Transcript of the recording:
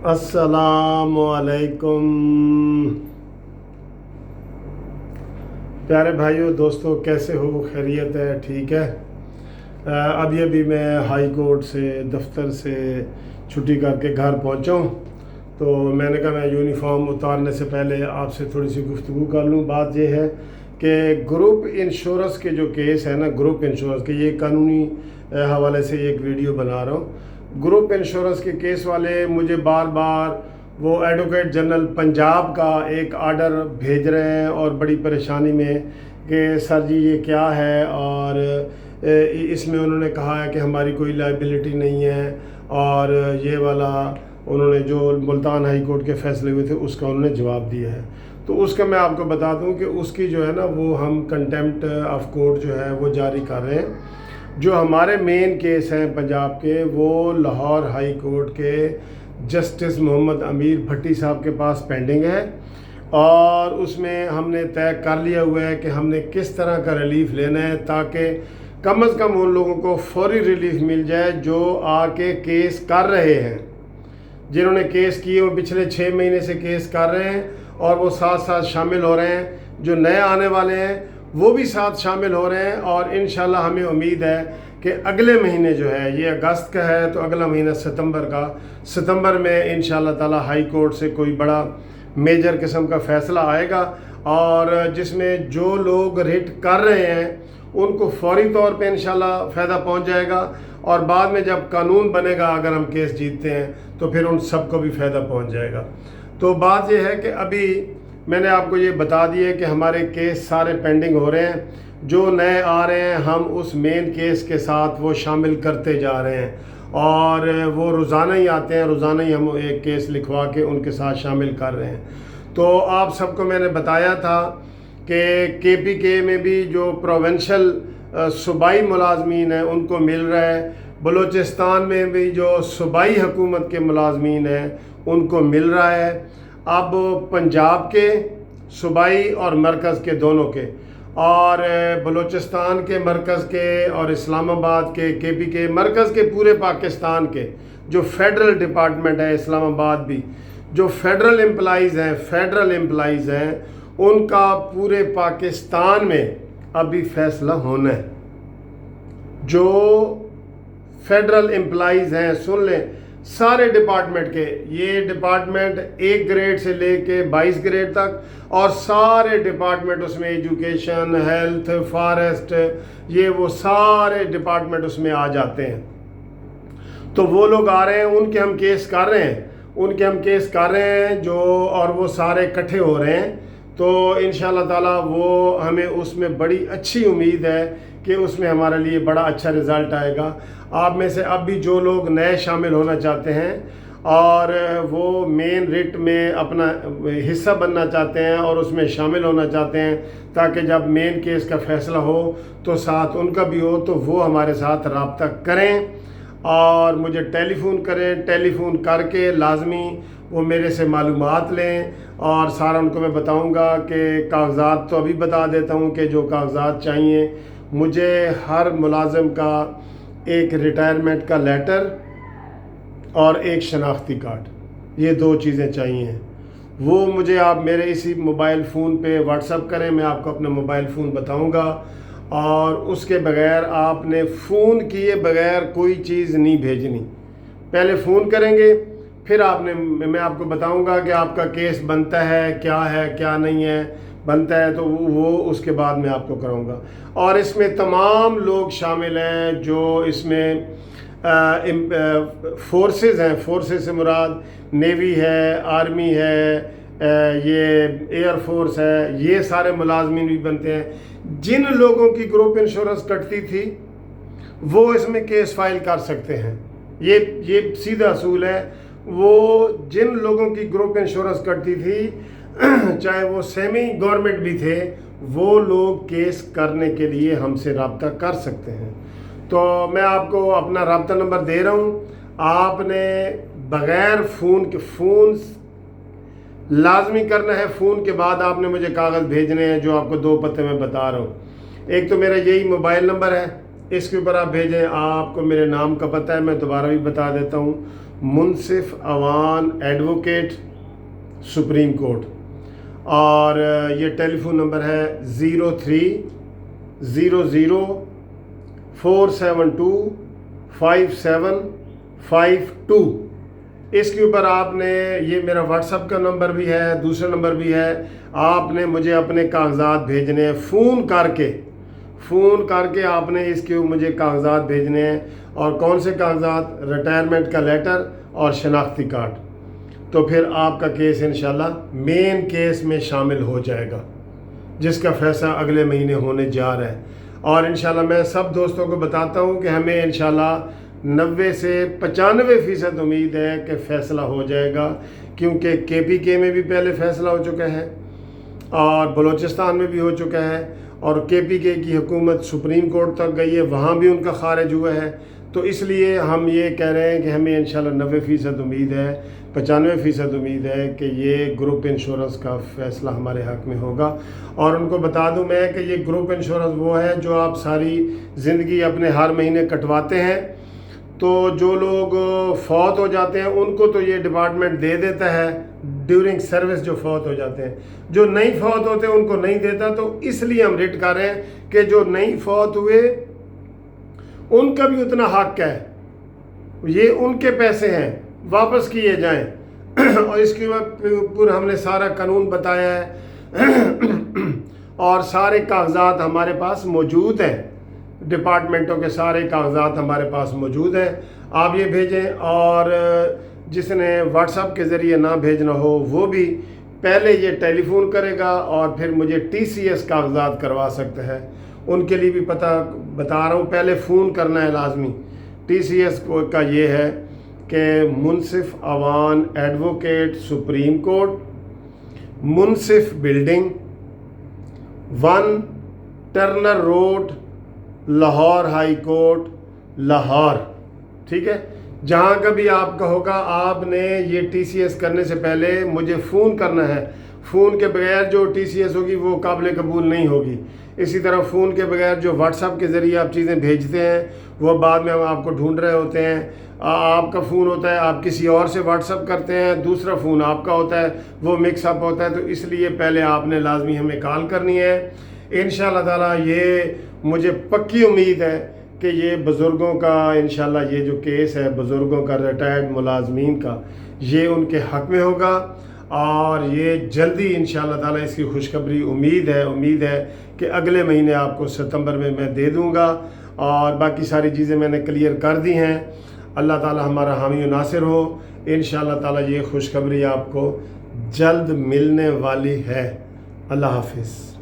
अस्सलामुअलैकुम प्यारे भाइयों दोस्तों, कैसे हो? खैरियत है? ठीक है। अभी अभी मैं हाई कोर्ट से दफ्तर से छुट्टी करके घर पहुंचा हूं, तो मैंने कहा मैं यूनिफॉर्म उतारने से पहले आपसे थोड़ी सी गुफ्तगू कर लूं। बात यह है कि ग्रुप इंश्योरेंस के जो केस है ना, ग्रुप इंश्योरेंस के, ये कानूनी हवाले से एक वीडियो बना रहा हूँ। ग्रुप इंश्योरेंस के केस वाले मुझे बार बार वो एडवोकेट जनरल पंजाब का एक आर्डर भेज रहे हैं और बड़ी परेशानी में कि सर जी ये क्या है, और इसमें उन्होंने कहा है कि हमारी कोई लाइबिलिटी नहीं है, और ये वाला उन्होंने जो मुल्तान हाई कोर्ट के फैसले हुए थे उसका उन्होंने जवाब दिया है। तो उसका मैं आपको बता दूं कि उसकी जो है ना, वो हम कंटेम्प्ट ऑफ कोर्ट जो है वो जारी कर रहे हैं। जो हमारे मेन केस हैं पंजाब के, वो लाहौर हाई कोर्ट के जस्टिस मोहम्मद अमीर भट्टी साहब के पास पेंडिंग है, और उसमें हमने तय कर लिया हुआ है कि हमने किस तरह का रिलीफ लेना है ताकि कम से कम उन लोगों को फौरी रिलीफ मिल जाए जो आके केस कर रहे हैं। जिन्होंने केस किए वो पिछले 6 महीने से केस कर रहे हैं और वो साथ साथ शामिल हो रहे हैं। जो नए आने वाले हैं वो भी साथ शामिल हो रहे हैं, और इंशाल्लाह हमें उम्मीद है कि अगले महीने जो है, ये अगस्त का है तो अगला महीना सितंबर में इंशाल्लाह ताला हाई कोर्ट से कोई बड़ा मेजर किस्म का फ़ैसला आएगा, और जिसमें जो लोग रिट कर रहे हैं उनको फौरी तौर पे इंशाल्लाह फ़ायदा पहुंच जाएगा, और बाद में जब कानून बनेगा, अगर हम केस जीतते हैं तो फिर उन सबको भी फ़ायदा पहुंच जाएगा। तो बात यह है कि अभी मैंने आपको ये बता दिया कि हमारे केस सारे पेंडिंग हो रहे हैं। जो नए आ रहे हैं हम उस मेन केस के साथ वो शामिल करते जा रहे हैं, और वो रोज़ाना ही आते हैं, रोज़ाना ही हम एक केस लिखवा के उनके साथ शामिल कर रहे हैं। तो आप सबको मैंने बताया था कि KPK में भी जो प्रोविंशियल सूबाई मुलाजमीन हैं उनको मिल रहा है, बलूचिस्तान में भी जो सूबाई हुकूमत के मुलाजमीन हैं उनको मिल रहा है। अब पंजाब के सूबाई और मरकज़ के दोनों के, और बलूचिस्तान के मरकज़ के और इस्लामाबाद के KPK मरकज़ के, पूरे पाकिस्तान के जो फेडरल डिपार्टमेंट है, इस्लामाबाद भी जो फेडरल एम्प्लॉइज़ हैं उनका पूरे पाकिस्तान में अभी फ़ैसला होना है। जो फेडरल एम्प्लॉइज़ हैं, सुन लें, सारे डिपार्टमेंट के, ये डिपार्टमेंट 1 ग्रेड से लेके 22 ग्रेड तक, और सारे डिपार्टमेंट उसमें एजुकेशन, हेल्थ, फॉरेस्ट, ये वो सारे डिपार्टमेंट उसमें आ जाते हैं। तो वो लोग आ रहे हैं, उनके हम केस कर रहे हैं जो, और वो सारे इकट्ठे हो रहे हैं। तो इंशाल्लाह ताला वो हमें उसमें बड़ी अच्छी उम्मीद है कि उसमें हमारे लिए बड़ा अच्छा रिज़ल्ट आएगा। आप में से अब भी जो लोग नए शामिल होना चाहते हैं और वो मेन रिट में अपना हिस्सा बनना चाहते हैं और उसमें शामिल होना चाहते हैं, ताकि जब मेन केस का फ़ैसला हो तो साथ उनका भी हो, तो वो हमारे साथ रब्ता करें और मुझे टेलीफ़ोन करें। टेलीफ़ोन करके लाजमी वो मेरे से मालूमात लें, और सारा उनको मैं बताऊंगा कि कागज़ात तो अभी बता देता हूं कि जो कागज़ात चाहिए मुझे, हर मुलाजिम का एक रिटायरमेंट का लेटर और एक शनाख्ती कार्ड, ये 2 चीज़ें चाहिए। वो मुझे आप मेरे इसी मोबाइल फ़ोन पे व्हाट्सअप करें, मैं आपको अपना मोबाइल फ़ोन बताऊंगा, और उसके बगैर आपने फ़ोन किए बगैर कोई चीज़ नहीं भेजनी। पहले फ़ोन करेंगे, फिर मैं आपको बताऊंगा कि आपका केस बनता है क्या नहीं है, बनता है तो वो उसके बाद मैं आपको कराऊंगा। और इसमें तमाम लोग शामिल हैं जो इसमें फोर्सेस हैं। फोर्सेस से मुराद नेवी है, आर्मी है, ये एयर फोर्स है, ये सारे मुलाजमीन भी बनते हैं। जिन लोगों की ग्रुप इंश्योरेंस कटती थी वो इसमें केस फाइल कर सकते हैं। ये सीधा असूल है। वो जिन लोगों की ग्रुप इंश्योरेंस कटती थी, चाहे वो सेमी गवर्नमेंट भी थे, वो लोग केस करने के लिए हमसे रब्ता कर सकते हैं। तो मैं आपको अपना रब्ता नंबर दे रहा हूँ। आपने बग़ैर फ़ोन लाजमी करना है। फ़ोन के बाद आपने मुझे कागज़ भेजने हैं जो आपको 2 पते में बता रहा हूँ। एक तो मेरा यही मोबाइल नंबर है اس کے اوپر آپ بھیجیں. آپ کو میرے نام کا پتہ ہے, میں دوبارہ بھی بتا دیتا ہوں. منصف اوان ایڈوکیٹ, سپریم کورٹ. اور یہ ٹیلی فون نمبر ہے 030047257552. اس کے اوپر آپ نے, یہ میرا واٹس ایپ کا نمبر بھی ہے, دوسرا نمبر بھی ہے, آپ نے مجھے اپنے کاغذات بھیجنے ہیں فون کر کے آپ نے اس کے مجھے کاغذات بھیجنے ہیں. اور کون سے کاغذات؟ ریٹائرمنٹ کا لیٹر اور شناختی کارڈ. تو پھر آپ کا کیس انشاءاللہ مین کیس میں شامل ہو جائے گا, جس کا فیصلہ اگلے مہینے ہونے جا رہا ہے. اور انشاءاللہ میں سب دوستوں کو بتاتا ہوں کہ ہمیں انشاءاللہ 90 سے 95% امید ہے کہ فیصلہ ہو جائے گا, کیونکہ KPK میں بھی پہلے فیصلہ ہو چکا ہے اور بلوچستان میں بھی ہو چکا ہے, اور KPK کی حکومت سپریم کورٹ تک گئی ہے, وہاں بھی ان کا خارج ہوا ہے. تو اس لیے ہم یہ کہہ رہے ہیں کہ ہمیں انشاءاللہ 90% امید ہے, 95% امید ہے کہ یہ گروپ انشورنس کا فیصلہ ہمارے حق میں ہوگا. اور ان کو بتا دوں میں کہ یہ گروپ انشورنس وہ ہے جو آپ ساری زندگی اپنے ہر مہینے کٹواتے ہیں. تو جو لوگ فوت ہو جاتے ہیں ان کو تو یہ ڈپارٹمنٹ دے دیتا ہے ڈیورنگ سروس, جو فوت ہو جاتے ہیں. جو نہیں فوت ہوتے ان کو نہیں دیتا. تو اس لیے ہم ریٹ کر رہے ہیں کہ جو نہیں فوت ہوئے ان کا بھی اتنا حق ہے, یہ ان کے پیسے ہیں, واپس کیے جائیں. اور اس کے اوپر ہم نے سارا قانون بتایا ہے اور سارے کاغذات ہمارے پاس موجود ہیں, ڈپارٹمنٹوں کے سارے کاغذات ہمارے پاس موجود ہیں. آپ یہ بھیجیں. اور جس نے واٹس ایپ کے ذریعے نہ بھیجنا ہو وہ بھی پہلے یہ ٹیلی فون کرے گا اور پھر مجھے TCS کاغذات کروا سکتا ہے. ان کے لیے بھی پتہ بتا رہا ہوں, پہلے فون کرنا ہے لازمی. TCS کا یہ ہے کہ Munsif Awan advocate supreme court, Munsif building, 1 Turner road, Lahore high court, Lahore. ٹھیک ہے, جہاں کا بھی آپ کا ہوگا آپ نے یہ TCS کرنے سے پہلے مجھے فون کرنا ہے. فون کے بغیر جو TCS ہوگی وہ قابل قبول نہیں ہوگی. اسی طرح فون کے بغیر جو واٹس ایپ کے ذریعے آپ چیزیں بھیجتے ہیں وہ بعد میں ہم آپ کو ڈھونڈ رہے ہوتے ہیں. آپ کا فون ہوتا ہے, آپ کسی اور سے واٹس ایپ کرتے ہیں, دوسرا فون آپ کا ہوتا ہے, وہ مکس اپ ہوتا ہے. تو اس لیے پہلے آپ نے لازمی ہمیں کال کرنی ہے. انشاءاللہ تعالیٰ یہ مجھے پکی امید ہے کہ یہ بزرگوں کا انشاءاللہ یہ جو کیس ہے بزرگوں کا, ریٹائرڈ ملازمین کا, یہ ان کے حق میں ہوگا. اور یہ جلدی انشاءاللہ تعالیٰ اس کی خوشخبری امید ہے کہ اگلے مہینے آپ کو ستمبر میں دے دوں گا. اور باقی ساری چیزیں میں نے کلیئر کر دی ہیں. اللہ تعالیٰ ہمارا حامی و ناصر ہو. انشاءاللہ تعالیٰ یہ خوشخبری آپ کو جلد ملنے والی ہے. اللہ حافظ.